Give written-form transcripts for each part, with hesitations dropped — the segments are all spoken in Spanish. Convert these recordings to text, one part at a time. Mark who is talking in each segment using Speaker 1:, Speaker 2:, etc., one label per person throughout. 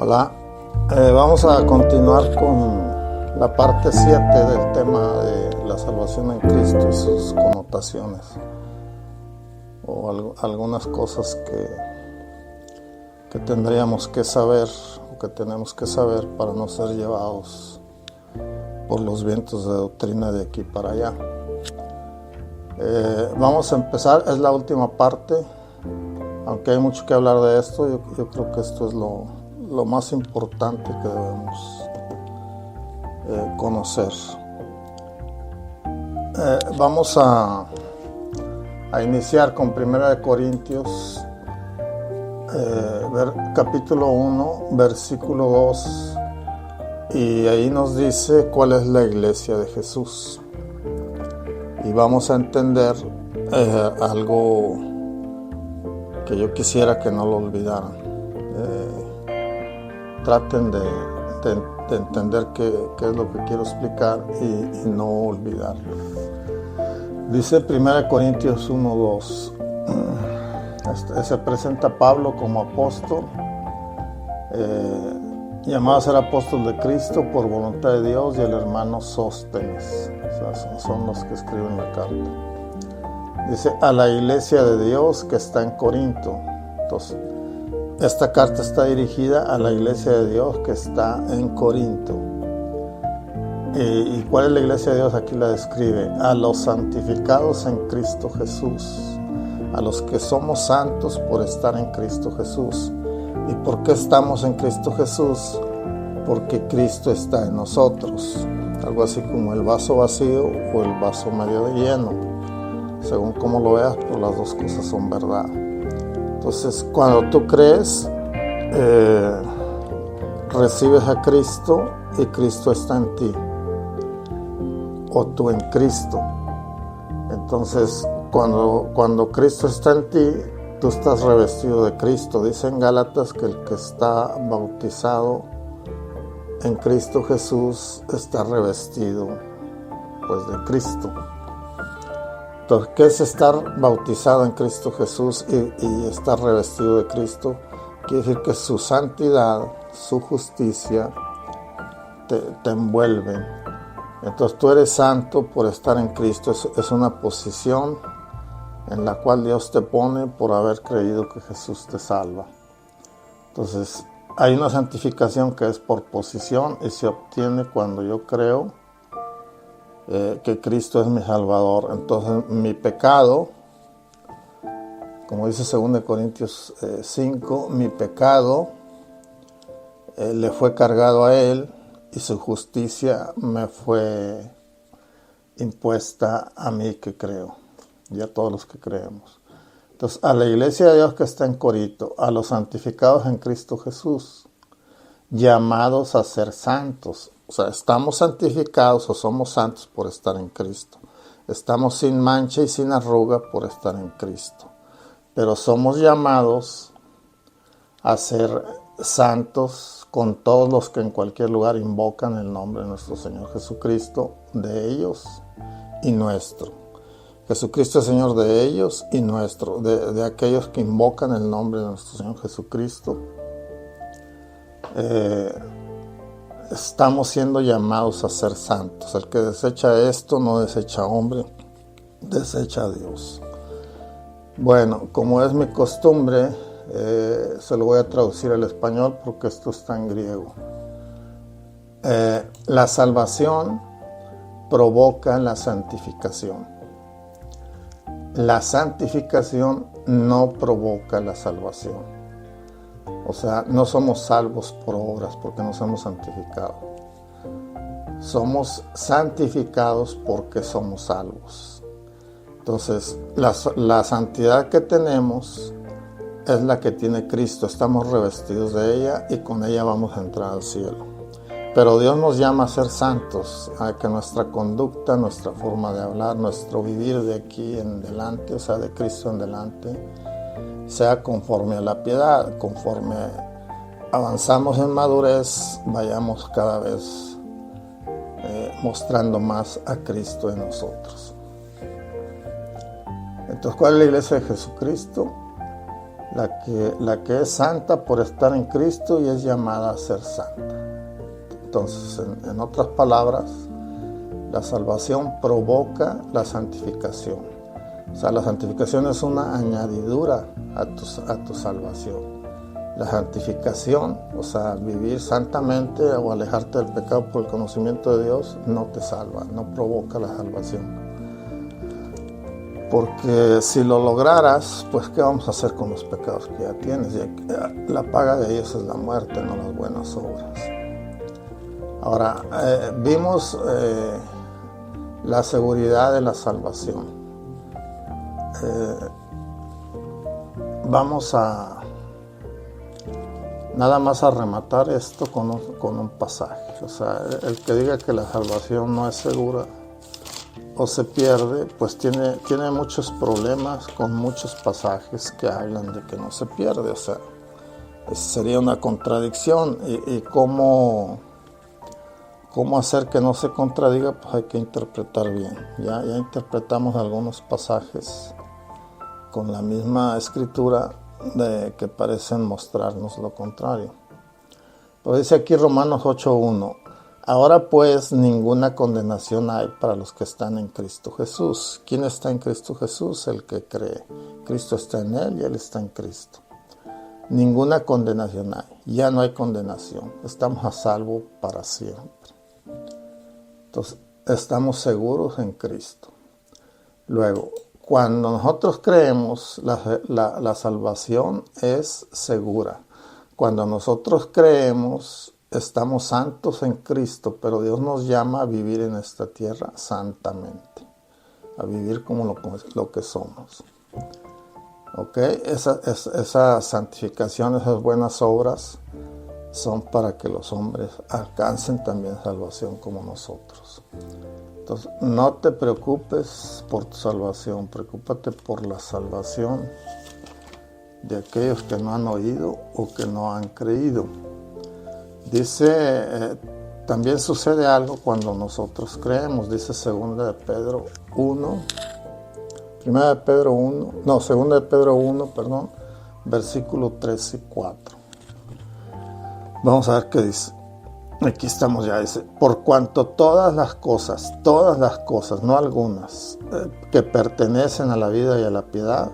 Speaker 1: Hola, vamos a continuar con la parte 7 del tema de la salvación en Cristo y sus connotaciones, o algunas cosas que tendríamos que saber o que tenemos que saber para no ser llevados por los vientos de doctrina de aquí para allá. Vamos a empezar, es la última parte, aunque hay mucho que hablar de esto. Yo creo que esto es lo más importante que debemos conocer. Vamos a iniciar con 1 Corintios, capítulo 1, versículo 2, y ahí nos dice cuál es la iglesia de Jesús. Y vamos a entender algo que yo quisiera que no lo olvidaran. Traten de entender qué es lo que quiero explicar y no olvidarlo. Dice 1 Corintios 1:2. Se presenta Pablo como apóstol, llamado a ser apóstol de Cristo por voluntad de Dios, y el hermano Sóstenes. O sea, son los que escriben la carta. Dice: a la iglesia de Dios que está en Corinto. Entonces, esta carta está dirigida a la iglesia de Dios que está en Corinto. ¿Y cuál es la iglesia de Dios? Aquí la describe: a los santificados en Cristo Jesús, a los que somos santos por estar en Cristo Jesús. ¿Y por qué estamos en Cristo Jesús? Porque Cristo está en nosotros. Algo así como el vaso vacío o el vaso medio lleno, según como lo veas, pues las dos cosas son verdad. Entonces, cuando tú crees, recibes a Cristo y Cristo está en ti, o tú en Cristo. Entonces, cuando Cristo está en ti, tú estás revestido de Cristo. Dice en Gálatas que el que está bautizado en Cristo Jesús está revestido, pues, de Cristo. Entonces, ¿qué es estar bautizado en Cristo Jesús y estar revestido de Cristo? Quiere decir que su santidad, su justicia te envuelve. Entonces tú eres santo por estar en Cristo. Es una posición en la cual Dios te pone por haber creído que Jesús te salva. Entonces hay una santificación que es por posición y se obtiene cuando yo creo que Cristo es mi Salvador. Entonces mi pecado, como dice 2 Corintios 5, mi pecado le fue cargado a Él y su justicia me fue impuesta a mí que creo y a todos los que creemos. Entonces, a la iglesia de Dios que está en Corinto, a los santificados en Cristo Jesús, llamados a ser santos. O sea, estamos santificados o somos santos por estar en Cristo. Estamos sin mancha y sin arruga por estar en Cristo. Pero somos llamados a ser santos con todos los que en cualquier lugar invocan el nombre de nuestro Señor Jesucristo, de ellos y nuestro. Jesucristo es Señor de ellos y nuestro, de aquellos que invocan el nombre de nuestro Señor Jesucristo. Estamos siendo llamados a ser santos. El que desecha esto no desecha a hombre, desecha a Dios. Bueno, como es mi costumbre, se lo voy a traducir al español porque esto está en griego. La salvación provoca la santificación. La santificación no provoca la salvación. O sea, no somos salvos por obras porque nos hemos santificado. Somos santificados porque somos salvos. Entonces, la santidad que tenemos es la que tiene Cristo. Estamos revestidos de ella y con ella vamos a entrar al cielo. Pero Dios nos llama a ser santos, a que nuestra conducta, nuestra forma de hablar, nuestro vivir de aquí en adelante, o sea, de Cristo en adelante, sea conforme a la piedad. Conforme avanzamos en madurez, vayamos cada vez mostrando más a Cristo en nosotros. Entonces, ¿cuál es la iglesia de Jesucristo? la que es santa por estar en Cristo y es llamada a ser santa. Entonces, en otras palabras, la salvación provoca la santificación. O sea, la santificación es una añadidura a tu salvación. La santificación, o sea, vivir santamente o alejarte del pecado por el conocimiento de Dios, no te salva, no provoca la salvación. Porque si lo lograras, pues ¿qué vamos a hacer con los pecados que ya tienes? La paga de ellos es la muerte, no las buenas obras. Ahora, vimos la seguridad de la salvación. Vamos a nada más a rematar esto con un pasaje. O sea, el que diga que la salvación no es segura o se pierde, pues tiene muchos problemas con muchos pasajes que hablan de que no se pierde. O sea, sería una contradicción. Y cómo hacer que no se contradiga, pues hay que interpretar bien. Ya interpretamos algunos pasajes con la misma escritura que parecen mostrarnos lo contrario. Pero dice aquí Romanos 8:1: ahora pues ninguna condenación hay para los que están en Cristo Jesús. ¿Quién está en Cristo Jesús? El que cree. Cristo está en él y él está en Cristo. Ninguna condenación hay. Ya no hay condenación. Estamos a salvo para siempre. Entonces, estamos seguros en Cristo. Luego, cuando nosotros creemos, la salvación es segura. Cuando nosotros creemos, estamos santos en Cristo, pero Dios nos llama a vivir en esta tierra santamente, a vivir como lo que somos. ¿Ok? Esa santificación, esas buenas obras, son para que los hombres alcancen también salvación como nosotros. Entonces, no te preocupes por tu salvación, preocúpate por la salvación de aquellos que no han oído o que no han creído. Dice, también sucede algo cuando nosotros creemos, dice 2 de Pedro 1, versículo 3 y 4. Vamos a ver qué dice. Aquí estamos ya, dice: por cuanto todas las cosas, no algunas, que pertenecen a la vida y a la piedad,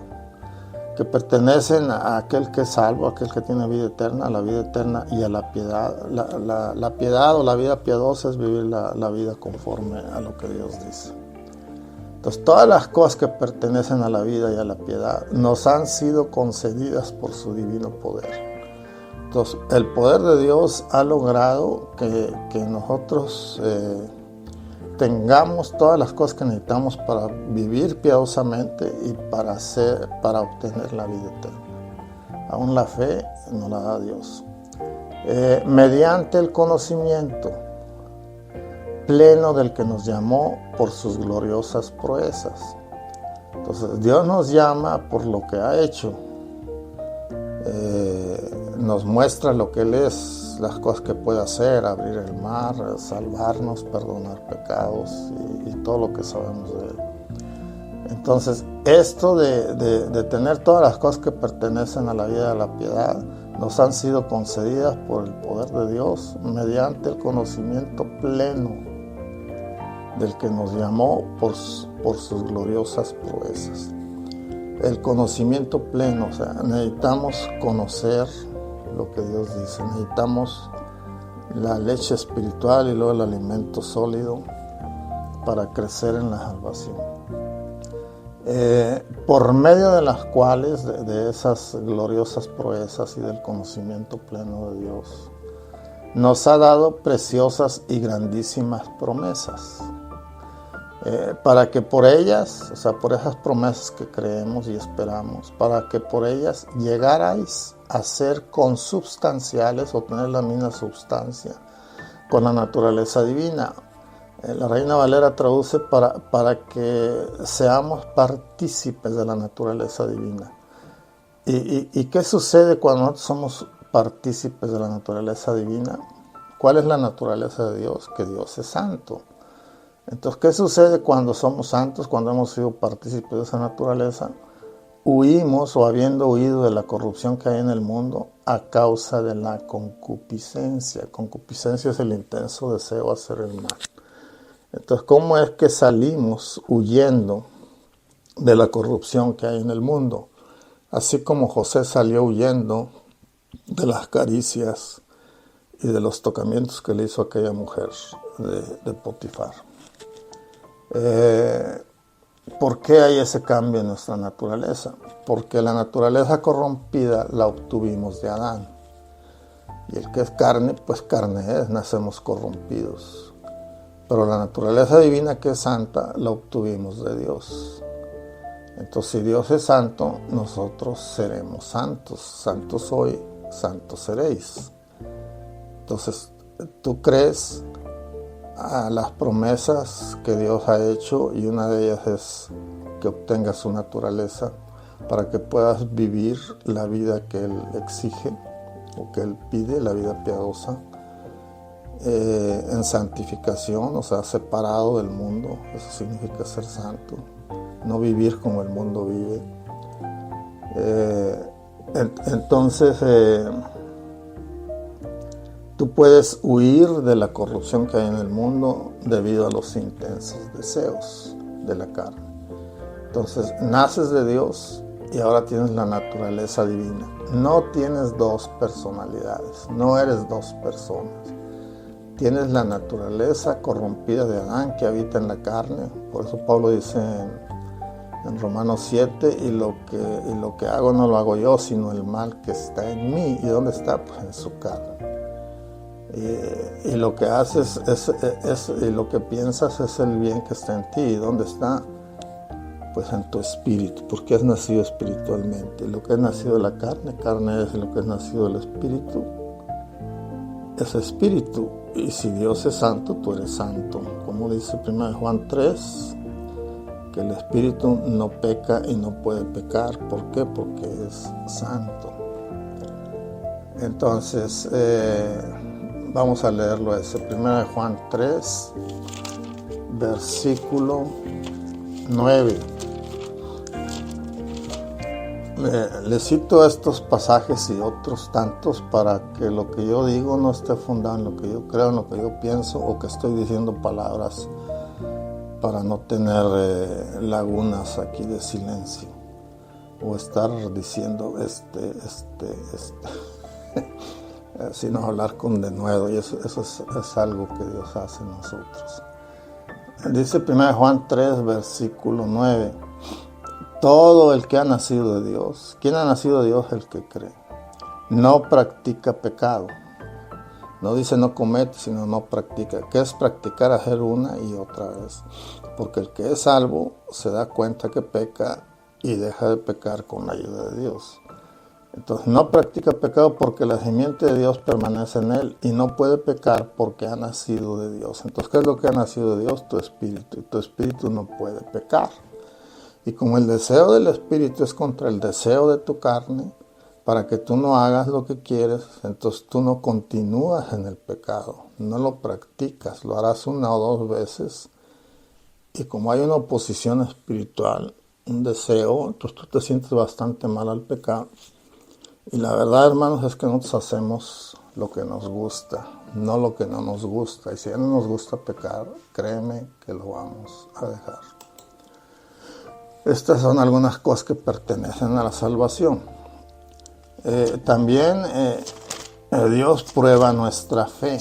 Speaker 1: que pertenecen a aquel que es salvo, a aquel que tiene vida eterna, a la vida eterna y a la piedad. La piedad o la vida piadosa es vivir la vida conforme a lo que Dios dice. Entonces, todas las cosas que pertenecen a la vida y a la piedad nos han sido concedidas por su divino poder. Entonces, el poder de Dios ha logrado que nosotros tengamos todas las cosas que necesitamos para vivir piadosamente y para obtener la vida eterna. Aún la fe nos la da Dios. Mediante el conocimiento pleno del que nos llamó por sus gloriosas proezas. Entonces, Dios nos llama por lo que ha hecho. Nos muestra lo que Él es, las cosas que puede hacer: abrir el mar, salvarnos, perdonar pecados y todo lo que sabemos de Él. Entonces, esto de tener todas las cosas que pertenecen a la vida y a la piedad nos han sido concedidas por el poder de Dios mediante el conocimiento pleno del que nos llamó por sus gloriosas proezas. El conocimiento pleno, o sea, necesitamos conocer lo que Dios dice, necesitamos la leche espiritual y luego el alimento sólido para crecer en la salvación. Por medio de las cuales, de esas gloriosas proezas y del conocimiento pleno de Dios, nos ha dado preciosas y grandísimas promesas. Para que por ellas, o sea, por esas promesas que creemos y esperamos, para que por ellas llegarais a ser consubstanciales o tener la misma substancia con la naturaleza divina. La Reina Valera traduce para que seamos partícipes de la naturaleza divina. ¿Y qué sucede cuando nosotros somos partícipes de la naturaleza divina? ¿Cuál es la naturaleza de Dios? Que Dios es santo. Entonces, ¿qué sucede cuando somos santos, cuando hemos sido partícipes de esa naturaleza? huimos o habiendo huido de la corrupción que hay en el mundo a causa de la concupiscencia. Concupiscencia es el intenso deseo de hacer el mal. Entonces, ¿cómo es que salimos huyendo de la corrupción que hay en el mundo? Así como José salió huyendo de las caricias y de los tocamientos que le hizo aquella mujer de Potifar. ¿Por qué hay ese cambio en nuestra naturaleza? Porque la naturaleza corrompida la obtuvimos de Adán. Y el que es carne, pues carne es, nacemos corrompidos. Pero la naturaleza divina que es santa, la obtuvimos de Dios. Entonces, si Dios es santo, nosotros seremos santos. Santo soy, santos seréis. Entonces, tú crees a las promesas que Dios ha hecho, y una de ellas es que obtengas su naturaleza para que puedas vivir la vida que Él exige o que Él pide, la vida piadosa, en santificación, o sea, separado del mundo. Eso significa ser santo, no vivir como el mundo vive. Entonces, tú puedes huir de la corrupción que hay en el mundo debido a los intensos deseos de la carne. Entonces, naces de Dios y ahora tienes la naturaleza divina. No tienes dos personalidades, no eres dos personas. Tienes la naturaleza corrompida de Adán que habita en la carne. Por eso Pablo dice en Romanos 7, y lo que hago no lo hago yo, sino el mal que está en mí. ¿Y dónde está? Pues en su carne. Y lo que haces y lo que piensas es el bien que está en ti. ¿Y dónde está? Pues en tu espíritu, porque has nacido espiritualmente. Lo que es nacido de la carne, carne es; lo que es nacido del espíritu, es espíritu. Y si Dios es santo, tú eres santo. Como dice 1 Juan 3, que el espíritu no peca y no puede pecar. ¿Por qué? Porque es santo. Entonces, vamos a leerlo ese. 1 Juan 3, versículo 9. Le cito estos pasajes y otros tantos para que lo que yo digo no esté fundado en lo que yo creo, en lo que yo pienso, o que estoy diciendo palabras para no tener lagunas aquí de silencio, o estar diciendo sino hablar con denuedo. Y eso es algo que Dios hace en nosotros. Dice 1 Juan 3, versículo 9. Todo el que ha nacido de Dios, ¿quién ha nacido de Dios? El que cree. No practica pecado. No dice no comete, sino no practica. ¿Qué es practicar? Hacer una y otra vez. Porque el que es salvo se da cuenta que peca y deja de pecar con la ayuda de Dios. Entonces no practica pecado porque la simiente de Dios permanece en él, y no puede pecar porque ha nacido de Dios. Entonces, ¿qué es lo que ha nacido de Dios? Tu espíritu. Y tu espíritu no puede pecar. Y como el deseo del espíritu es contra el deseo de tu carne, para que tú no hagas lo que quieres, entonces tú no continúas en el pecado, no lo practicas, lo harás una o dos veces. Y como hay una oposición espiritual, un deseo, entonces tú te sientes bastante mal al pecado. Y la verdad, hermanos, es que nosotros hacemos lo que nos gusta, no lo que no nos gusta. Y si ya no nos gusta pecar, créeme que lo vamos a dejar. Estas son algunas cosas que pertenecen a la salvación. También Dios prueba nuestra fe.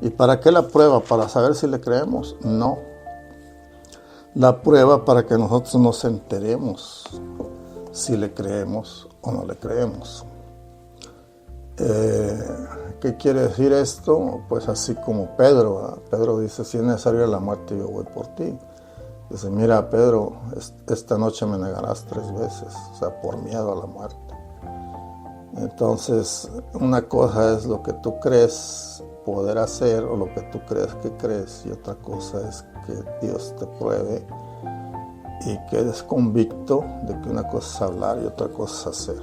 Speaker 1: ¿Y para qué la prueba? ¿Para saber si le creemos? No. La prueba para que nosotros nos enteremos si le creemos o no le creemos. ¿Qué quiere decir esto? Pues así como Pedro, ¿verdad? Pedro dice: si es necesario la muerte, yo voy por ti. Dice: mira, Pedro, esta noche me negarás 3 veces, o sea, por miedo a la muerte. Entonces, una cosa es lo que tú crees poder hacer, o lo que tú crees, y otra cosa es que Dios te pruebe y quedes convicto de que una cosa es hablar y otra cosa es hacer.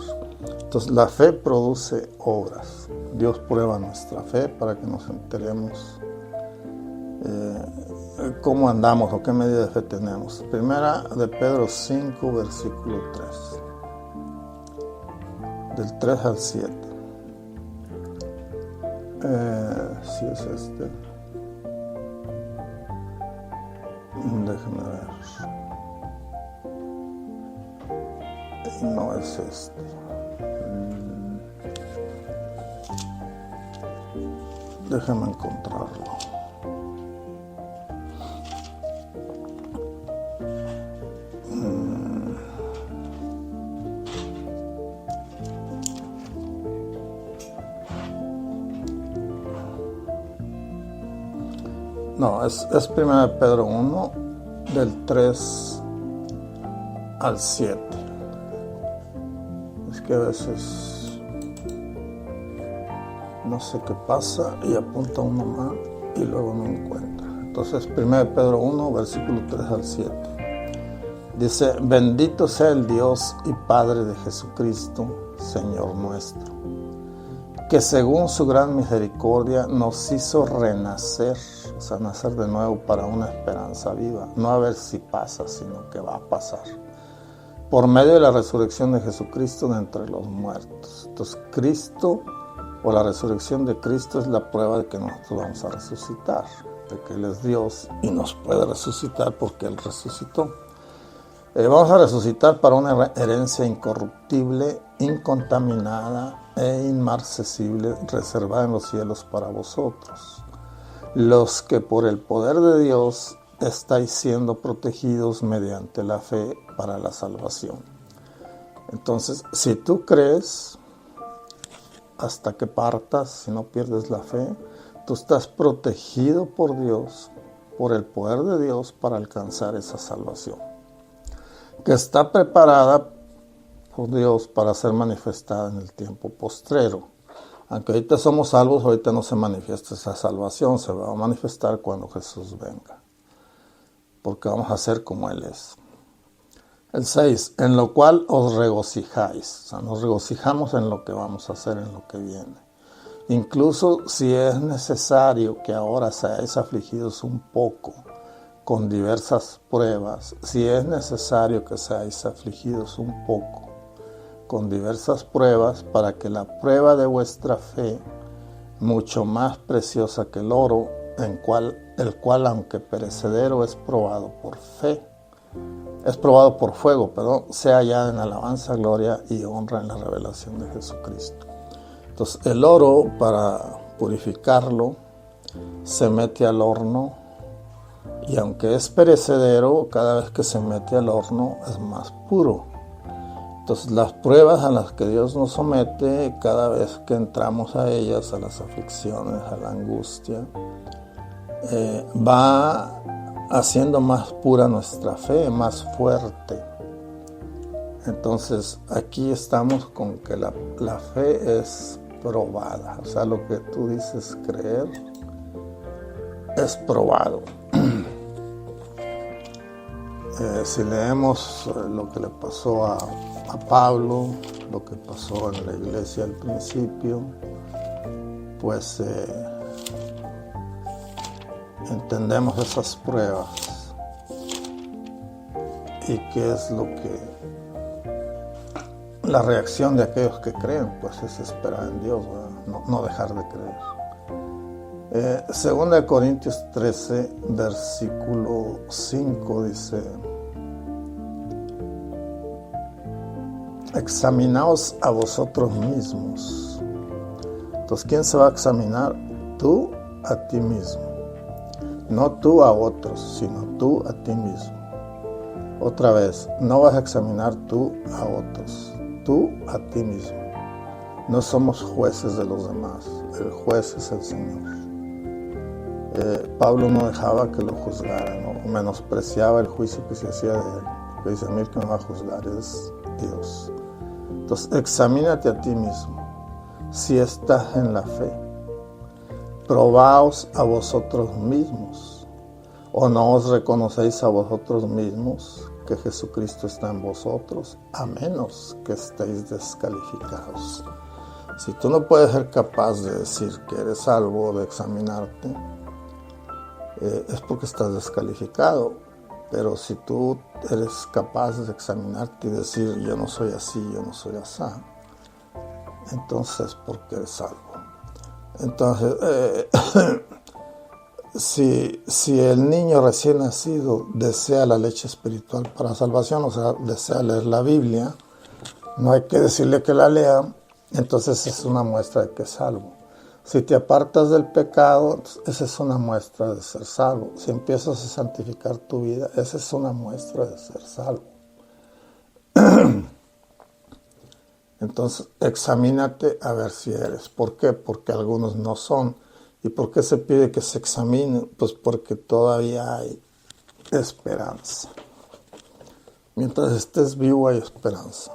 Speaker 1: Entonces, la fe produce obras. Dios prueba nuestra fe para que nos enteremos cómo andamos o qué medida de fe tenemos. Primera de Pedro 5, versículo 3. Del 3 al 7. Sí es este. Déjeme ver. No es este. Déjame encontrarlo. No, es 1 Pedro 1, del 3 al 7. Es que a veces no sé qué pasa y apunta uno mal y luego no encuentra. Entonces, 1 Pedro 1, versículo 3 al 7. Dice: bendito sea el Dios y Padre de Jesucristo, Señor nuestro, que según su gran misericordia nos hizo renacer, o sea, nacer de nuevo para una esperanza viva, no a ver si pasa, sino que va a pasar, por medio de la resurrección de Jesucristo de entre los muertos. Entonces, Cristo, o la resurrección de Cristo, es la prueba de que nosotros vamos a resucitar, de que Él es Dios y nos puede resucitar porque Él resucitó. Vamos a resucitar para una herencia incorruptible, incontaminada e inmarcesible, reservada en los cielos para vosotros, los que por el poder de Dios estáis siendo protegidos mediante la fe para la salvación. Entonces, si tú crees, hasta que partas, si no pierdes la fe, tú estás protegido por Dios, por el poder de Dios, para alcanzar esa salvación, que está preparada por Dios para ser manifestada en el tiempo postrero. Aunque ahorita somos salvos, ahorita no se manifiesta esa salvación, se va a manifestar cuando Jesús venga, porque vamos a ser como Él es. El 6, en lo cual os regocijáis, o sea, nos regocijamos en lo que vamos a hacer, en lo que viene. Incluso si es necesario que ahora seáis afligidos un poco, con diversas pruebas, si es necesario que seáis afligidos un poco, con diversas pruebas, para que la prueba de vuestra fe, mucho más preciosa que el oro, el cual aunque perecedero es probado por fuego, sea hallada en alabanza, gloria y honra en la revelación de Jesucristo. Entonces, el oro, para purificarlo, se mete al horno, y aunque es perecedero, cada vez que se mete al horno es más puro. Entonces, las pruebas a las que Dios nos somete, cada vez que entramos a ellas, a las aflicciones, a la angustia, va haciendo más pura nuestra fe, más fuerte. Entonces, aquí estamos con que la fe es probada. O sea, lo que tú dices creer es probado. Si leemos lo que le pasó a Pablo, lo que pasó en la iglesia al principio, pues entendemos esas pruebas y qué es lo que la reacción de aquellos que creen, pues es esperar en Dios, no dejar de creer. 2 Corintios 13, versículo 5 dice: examinaos a vosotros mismos. Entonces, ¿quién se va a examinar? Tú a ti mismo. No tú a otros, sino tú a ti mismo. Otra vez, no vas a examinar tú a otros, tú a ti mismo. No somos jueces de los demás, el juez es el Señor. Pablo no dejaba que lo juzgaran, ¿no? Menospreciaba el juicio que se hacía de él. Porque dice: a mí el que me va a juzgar es Dios. Entonces, examínate a ti mismo, si estás en la fe. Probaos a vosotros mismos, o no os reconocéis a vosotros mismos que Jesucristo está en vosotros, a menos que estéis descalificados. Si tú no puedes ser capaz de decir que eres salvo, de examinarte, es porque estás descalificado. Pero si tú eres capaz de examinarte y decir, yo no soy así, yo no soy así, entonces, ¿por qué eres salvo? Entonces, si el niño recién nacido desea la leche espiritual para salvación, o sea, desea leer la Biblia, no hay que decirle que la lea, entonces es una muestra de que es salvo. Si te apartas del pecado, esa es una muestra de ser salvo. Si empiezas a santificar tu vida, esa es una muestra de ser salvo. Entonces, examínate a ver si eres. ¿Por qué? Porque algunos no son. ¿Y por qué se pide que se examinen? Pues porque todavía hay esperanza. Mientras estés vivo hay esperanza.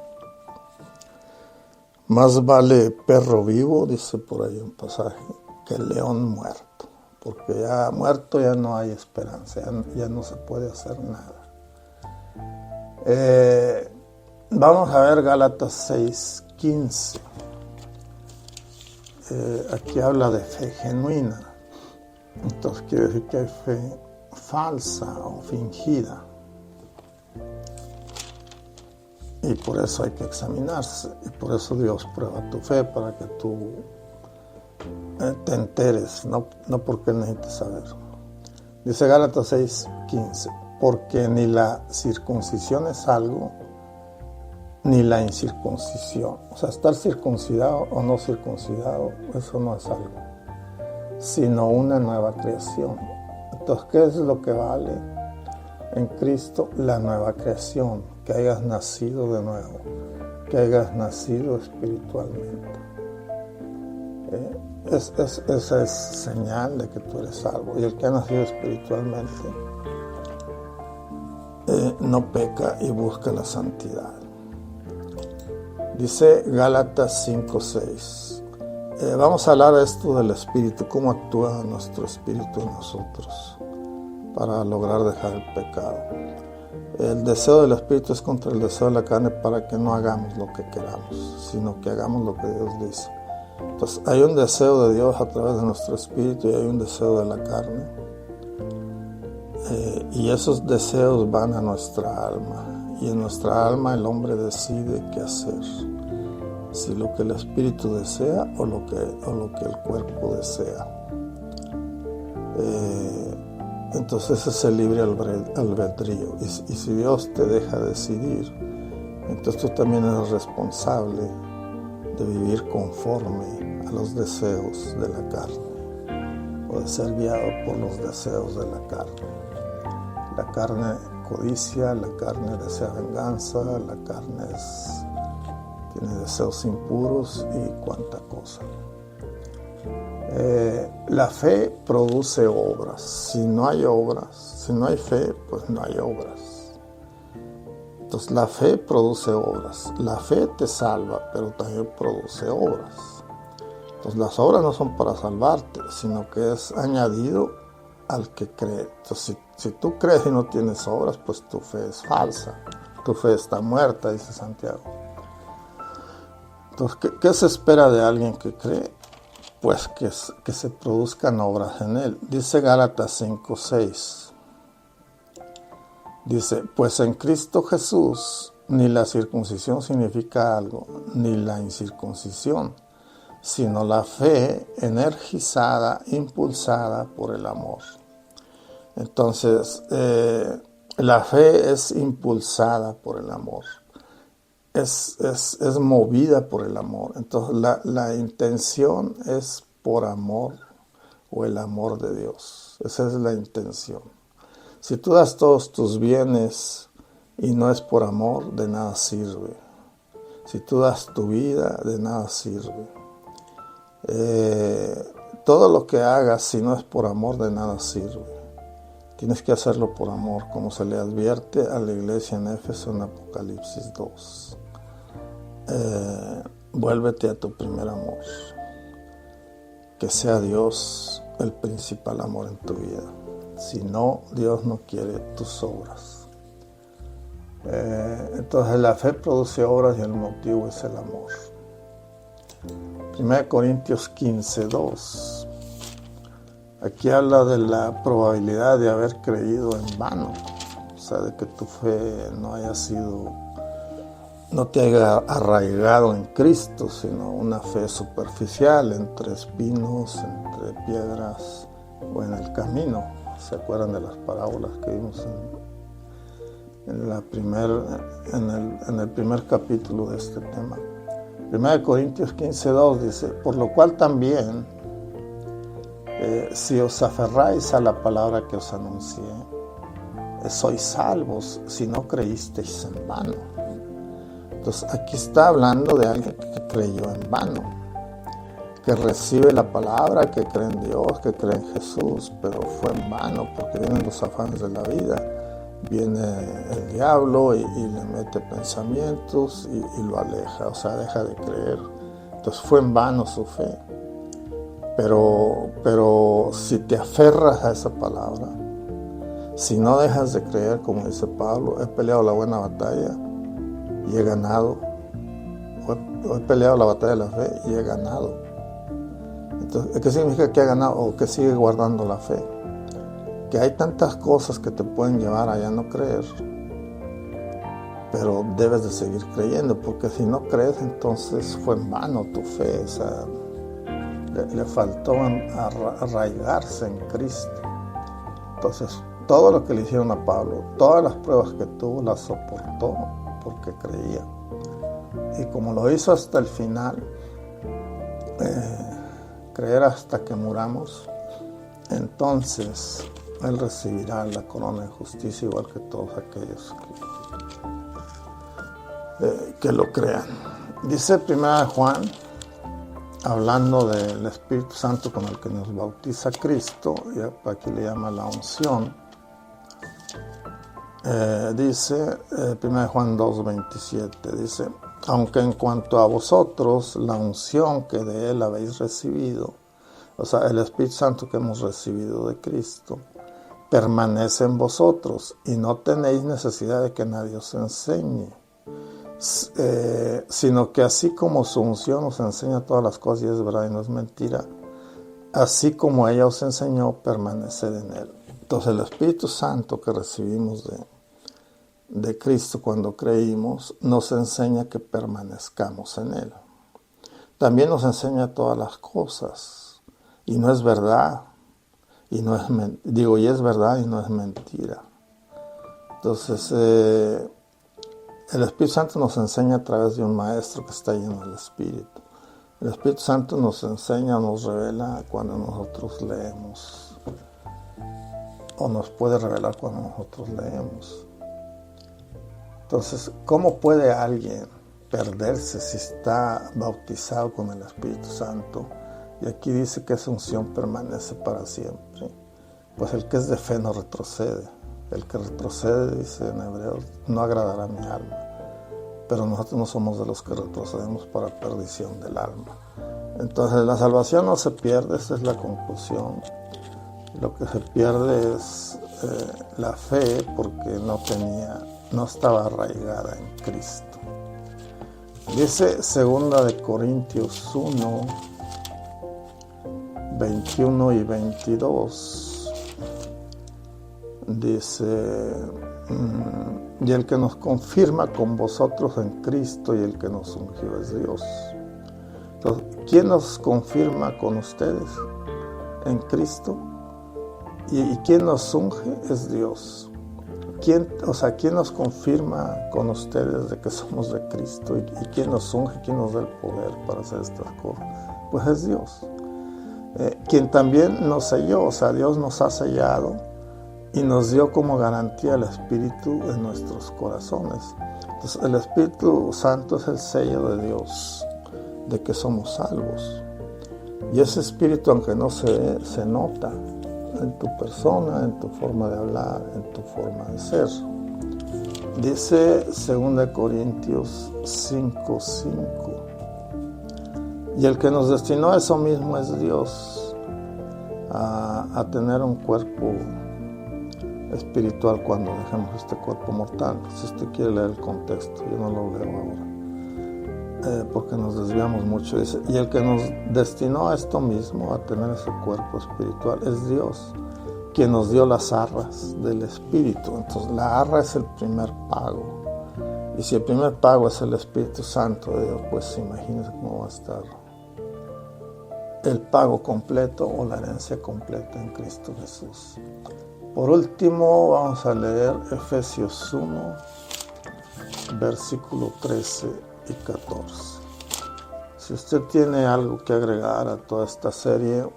Speaker 1: Más vale perro vivo, dice por ahí un pasaje, que león muerto. Porque ya muerto ya no hay esperanza, ya no se puede hacer nada. Vamos a ver Gálatas 6:15. Aquí habla de fe genuina. Entonces quiere decir que hay fe falsa o fingida. Y por eso hay que examinarse. Y por eso Dios prueba tu fe, para que tú te enteres, no porque necesites saber. Dice Gálatas 6:15, porque ni la circuncisión es algo, ni la incircuncisión. O sea, estar circuncidado o no circuncidado, eso no es algo, sino una nueva creación. Entonces, ¿qué es lo que vale en Cristo? La nueva creación, que hayas nacido de nuevo, que hayas nacido espiritualmente. Esa es señal de que tú eres salvo. Y el que ha nacido espiritualmente no peca y busca la santidad. Dice Gálatas 5:6. Vamos a hablar de esto del espíritu, cómo actúa nuestro espíritu en nosotros para lograr dejar el pecado. El deseo del espíritu es contra el deseo de la carne, para que no hagamos lo que queramos, sino que hagamos lo que Dios dice. Entonces hay un deseo de Dios a través de nuestro espíritu y hay un deseo de la carne. Y esos deseos van a nuestra alma. Y en nuestra alma el hombre decide qué hacer. Si lo que el espíritu desea o lo que el cuerpo desea. Entonces ese es el libre albedrío. Y si Dios te deja decidir, entonces tú también eres responsable de vivir conforme a los deseos de la carne, o de ser guiado por los deseos de la carne. La carne codicia, la carne desea venganza, la carne tiene deseos impuros y cuánta cosa. La fe produce obras. Si no hay obras, si no hay fe, pues no hay obras. Entonces la fe produce obras. La fe te salva, pero también produce obras. Entonces las obras no son para salvarte, sino que es añadido al que cree. Entonces si tú crees y no tienes obras, pues tu fe es falsa. Tu fe está muerta, dice Santiago. Entonces, ¿qué se espera de alguien que cree? Pues que se produzcan obras en él. Dice Gálatas 5:6. Dice, pues en Cristo Jesús ni la circuncisión significa algo, ni la incircuncisión, sino la fe energizada, impulsada por el amor. Entonces, la fe es impulsada por el amor. Es movida por el amor. Entonces la intención es por amor, o el amor de Dios. Esa es la intención. Si tú das todos tus bienes y no es por amor, de nada sirve. Si tú das tu vida, de nada sirve. Todo lo que hagas, si no es por amor, de nada sirve. Tienes que hacerlo por amor, como se le advierte a la iglesia en Éfeso en Apocalipsis 2. Vuélvete a tu primer amor, que sea Dios el principal amor en tu vida. Si no, Dios no quiere tus obras. Entonces la fe produce obras y el motivo es el amor. 1 Corintios 15:2. Aquí habla de la probabilidad de haber creído en vano, o sea, de que tu fe no te haya arraigado en Cristo, sino una fe superficial entre espinos, entre piedras o en el camino. ¿Se acuerdan de las parábolas que vimos en el primer capítulo de este tema? 1 Corintios 15:2 dice: por lo cual también, si os aferráis a la palabra que os anuncié, sois salvos si no creísteis en vano. Entonces aquí está hablando de alguien que creyó en vano, que recibe la palabra, que cree en Dios, que cree en Jesús, pero fue en vano porque vienen los afanes de la vida. Viene el diablo y le mete pensamientos y lo aleja, o sea, deja de creer. Entonces fue en vano su fe. Pero si te aferras a esa palabra, si no dejas de creer, como dice Pablo, he peleado la buena batalla y he ganado, o he peleado la batalla de la fe y he ganado. Entonces, ¿qué significa que ha ganado o que sigue guardando la fe? Que hay tantas cosas que te pueden llevar a ya no creer, pero debes de seguir creyendo, porque si no crees, entonces fue en vano tu fe. O sea, le faltó arraigarse en Cristo. Entonces, todo lo que le hicieron a Pablo, todas las pruebas que tuvo, las soportó porque creía. Y como lo hizo hasta el final, creer hasta que muramos, entonces Él recibirá la corona de justicia, igual que todos aquellos que lo crean. Dice 1 Juan, hablando del Espíritu Santo con el que nos bautiza Cristo, y aquí le llama la unción, dice 1 Juan 2:27, dice: aunque en cuanto a vosotros la unción que de Él habéis recibido, o sea, el Espíritu Santo que hemos recibido de Cristo, permanece en vosotros y no tenéis necesidad de que nadie os enseñe, sino que así como su unción os enseña todas las cosas y es verdad y no es mentira, así como ella os enseñó, permaneced en Él. Entonces el Espíritu Santo que recibimos de Cristo cuando creímos, nos enseña que permanezcamos en Él. También nos enseña todas las cosas, y no es verdad, y es verdad y no es mentira. Entonces, el Espíritu Santo nos enseña a través de un maestro que está lleno del Espíritu. El Espíritu Santo nos enseña, nos revela cuando nosotros leemos, o nos puede revelar cuando nosotros leemos. Entonces, ¿cómo puede alguien perderse si está bautizado con el Espíritu Santo? Y aquí dice que esa unción permanece para siempre. Pues el que es de fe no retrocede. El que retrocede, dice en Hebreos, no agradará a mi alma. Pero nosotros no somos de los que retrocedemos para perdición del alma. Entonces la salvación no se pierde, esa es la conclusión. Lo que se pierde es la fe, porque no estaba arraigada en Cristo. Dice 2 Corintios 1, 21 y 22. Dice: y el que nos confirma con vosotros en Cristo y el que nos ungió es Dios. Entonces, ¿quién nos confirma con ustedes? En Cristo. ¿Y quién nos unge? Es Dios. ¿Quién nos confirma con ustedes de que somos de Cristo? ¿Y quién nos unge? ¿Quién nos da el poder para hacer estas cosas? Pues es Dios. Quien también nos selló, o sea, Dios nos ha sellado y nos dio como garantía el Espíritu en nuestros corazones. Entonces, el Espíritu Santo es el sello de Dios, de que somos salvos. Y ese Espíritu, aunque no se ve, se nota en tu persona, en tu forma de hablar, en tu forma de ser. Dice 2 Corintios 5:5. Y el que nos destinó a eso mismo es Dios, a tener un cuerpo espiritual cuando dejemos este cuerpo mortal. Si usted quiere leer el contexto, yo no lo leo porque nos desviamos mucho. Dice, y el que nos destinó a esto mismo, a tener ese cuerpo espiritual, es Dios, quien nos dio las arras del Espíritu. Entonces la arra es el primer pago. Y si el primer pago es el Espíritu Santo de Dios, pues imagínense cómo va a estar el pago completo o la herencia completa en Cristo Jesús. Por último, vamos a leer Efesios 1, versículo 13 y 14. Si usted tiene algo que agregar a toda esta serie,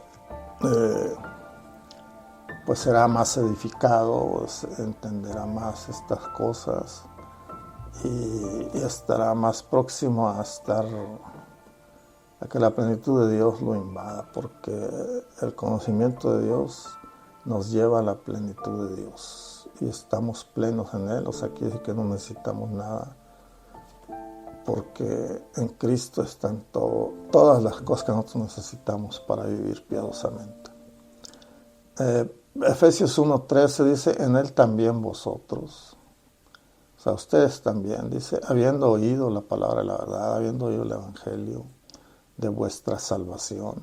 Speaker 1: pues será más edificado, entenderá más estas cosas y estará más próximo a que la plenitud de Dios lo invada, porque el conocimiento de Dios nos lleva a la plenitud de Dios y estamos plenos en Él. O sea, quiere decir que no necesitamos nada, porque en Cristo están todas las cosas que nosotros necesitamos para vivir piadosamente. Efesios 1:13 dice, en Él también vosotros, o sea, ustedes también, dice, habiendo oído la palabra de la verdad, habiendo oído el Evangelio de vuestra salvación,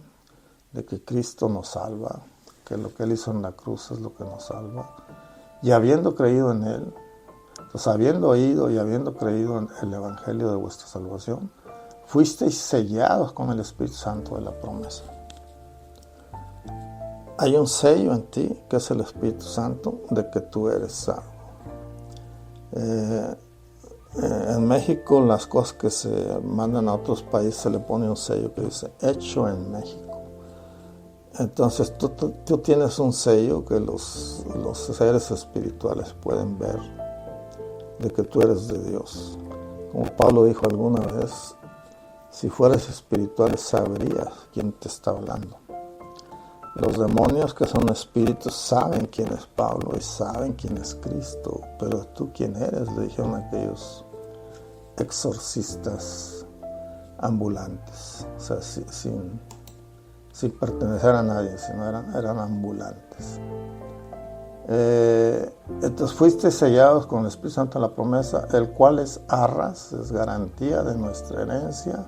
Speaker 1: de que Cristo nos salva, que lo que Él hizo en la cruz es lo que nos salva, y habiendo creído en Él, pues habiendo oído y habiendo creído en el Evangelio de vuestra salvación, fuisteis sellados con el Espíritu Santo de la promesa. Hay un sello en ti, que es el Espíritu Santo, de que tú eres salvo. En México, las cosas que se mandan a otros países se le pone un sello que dice hecho en México. Entonces tú tienes un sello que los seres espirituales pueden ver, de que tú eres de Dios. Como Pablo dijo alguna vez, si fueras espiritual sabrías quién te está hablando. Los demonios, que son espíritus, saben quién es Pablo y saben quién es Cristo, pero tú quién eres, le dijeron aquellos exorcistas ambulantes, o sea, sin pertenecer a nadie, sino eran ambulantes. Entonces fuiste sellados con el Espíritu Santo de la promesa, el cual es arras, es garantía de nuestra herencia,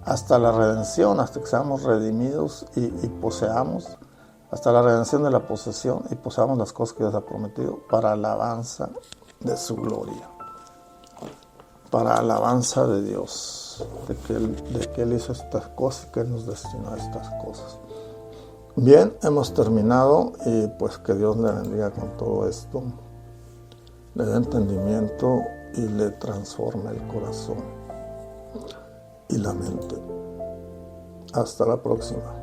Speaker 1: hasta la redención, hasta que seamos redimidos y poseamos, hasta la redención de la posesión y poseamos las cosas que Dios ha prometido para alabanza de su gloria, para alabanza de Dios, de que Él hizo estas cosas y que Él nos destinó a estas cosas. Bien, hemos terminado y pues que Dios le bendiga con todo esto, le dé entendimiento y le transforme el corazón y la mente. Hasta la próxima.